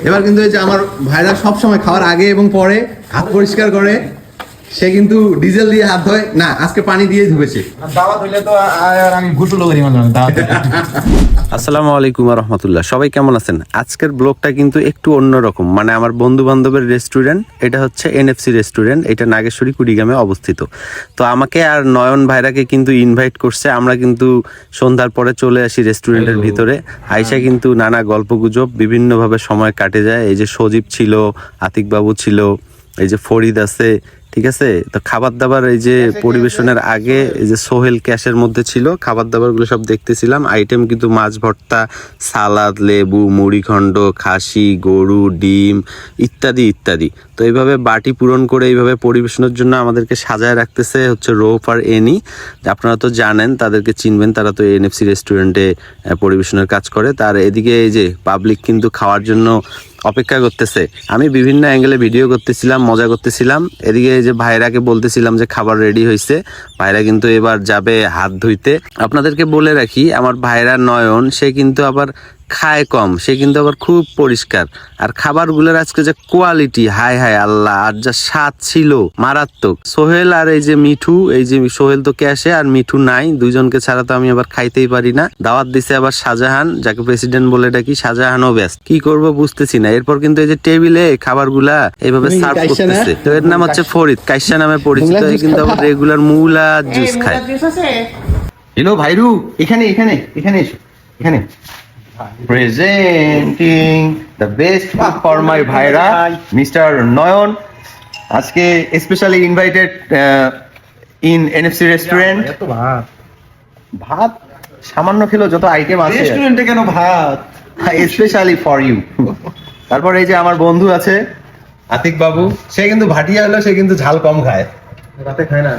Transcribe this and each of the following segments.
এবার কিন্তু এই যে আমার ভাইরা সব সময় খাওয়ার আগে এবং পরে হাত পরিষ্কার করে। সে কিন্তু ডিজেল দিয়ে হাত ধোয় না, আজকে পানি দিয়ে ধুবেছে। দাওয়াত হইলে তো আর আমি গোসল করি মানে দাওয়াত। আসসালামু আলাইকুম রহমতুল্লাহ, সবাই কেমন আছেন? আজকের ব্লগটা কিন্তু একটু অন্যরকম, মানে আমার বন্ধু বান্ধবের রেস্টুরেন্ট। এটা হচ্ছে এনএফসি রেস্টুরেন্ট, এটা নাগেশ্বরী কুড়িগ্রামে অবস্থিত। তো আমাকে আর নয়ন ভাইরাকে কিন্তু ইনভাইট করছে। আমরা কিন্তু সন্ধ্যার পরে চলে আসি রেস্টুরেন্টের ভিতরে। আইসা কিন্তু নানা গল্পগুজব বিভিন্নভাবে সময় কাটে যায়। এই যে সজীব ছিল, আতিক বাবু ছিল, এই যে ফরিদ আছে, ঠিক আছে। তো খাবার দাবার এই যে পরিবেশনের আগে এই যে সোহেল ক্যাশের মধ্যে ছিল, খাবার দাবার গুলো সব দেখতেছিলাম। আইটেম কিন্তু মাছ ভর্তা, সালাদ, লেবু, মুড়িখণ্ড, খাসি, গরু, ডিম ইত্যাদি ইত্যাদি। তো এইভাবে বাটি পূরণ করে এইভাবে পরিবেশনের জন্য আমাদেরকে সাজায় রাখতেছে হচ্ছে রৌফ আর এনি। আপনারা তো জানেন, তাদেরকে চিনবেন, তারা তো এনএফসি রেস্টুরেন্টে পরিবেশনের কাজ করে। তার এদিকে এই যে পাবলিক কিন্তু খাওয়ার জন্য অপেক্ষা করতেছে। আমি বিভিন্ন অ্যাঙ্গেলে ভিডিও করতেছিলাম, মজা করতেছিলাম। এদিকে এই যে ভাইরাকে বলতেছিলাম যে খাবার রেডি হয়েছে। ভাইরা কিন্তু এবার যাবে হাত ধুইতে। আপনাদেরকে বলে রাখি, আমার ভাইরা নয়ন, সে কিন্তু আবার খায় কম, সে কিন্তু আবার খুব পরিষ্কার। আর খাবারগুলোর আজকে যে কোয়ালিটি, হায় হায় আল্লাহ, আর যা স্বাদ ছিল মারাত্মক। সোহেল আর এই যে মিঠু, এই যে সোহেল তো ক্যাশে আর মিঠু নাই, দুইজনকে ছাড়া তো আমি আবার খাইতেই পারি না। দাওয়াত দিছে আবার শাহজাহান, যাকে প্রেসিডেন্ট বলে ডাকি, শাহজাহানও ব্যস্ত। কি করবো বুঝতেছি না। এরপর কিন্তু এই যে টেবিলে খাবারগুলা এইভাবে সার্ভ করতেছে। তো এর নাম হচ্ছে ফরিদ, কাইসা নামে পরিচিত। কিন্তু আবার রেগুলার মুলা জুস খায়। হ্যালো ভাইরু, এখানে এখানে এখানে এসো, এখানে। Presenting the best for my ভাইরা মিস্টার নয়ন, আজকে specially invited in NFC restaurant. এত ভাত ভাত সামান্য খেলো, যত আইটেম আছে রেস্টুরেন্টে কেন ভাত? Specially for you. তারপর এই যে আমার বন্ধু আছে আতিক বাবু, সে কিন্তু ভাটিয়া হলো, সে কিন্তু ঝাল কম খায়। রাতে খায় না।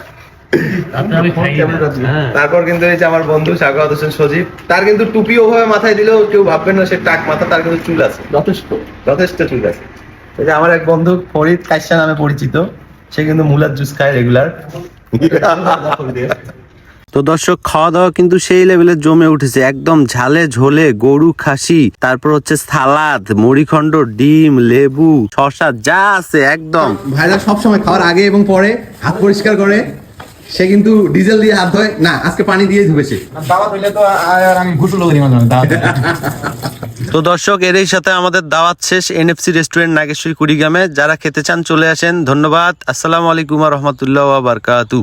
তারপর কিন্তু এই যে আমার বন্ধু সাগর হোসেন সজীব, তার কিন্তু টুপি ওভাবে মাথায় দিলেও কেউ ভাববেন না সে টাক মাথা, তার কিন্তু চুল আছে, যথেষ্ট যথেষ্ট চুল আছে। এই যে আমার এক বন্ধু ফরিদ, কাইসা নামে পরিচিত, সে কিন্তু মুলার জুস খায় রেগুলার। তো দর্শক, খাওয়া দাওয়া কিন্তু সেই লেভেলে জমে উঠেছে, একদম ঝালে ঝোলে, গরু, খাসি, তারপর হচ্ছে সালাদ, মুড়িখণ্ড, ডিম, লেবু, শসা, যা আছে একদম। ভাইরা সব সময় খাওয়ার আগে এবং পরে হাত পরিষ্কার করে। সে কিন্তু ডিজেল দিয়ে হাত ধোয় না, আজকে পানি দিয়ে ধুবেছে। দাওয়াত হইলে তো আর আমি গোসল করি মানে দাওয়াত। তো দর্শক, এরই সাথে আমাদের দাওয়াত শেষ এনএফসি রেস্টুরেন্ট নাগেশ্বরী কুড়িগ্রামে। যারা খেতে চান চলে আসেন। ধন্যবাদ। আসসালামু আলাইকুম রহমতুল্লাহ ওয়া বারাকাতুহু।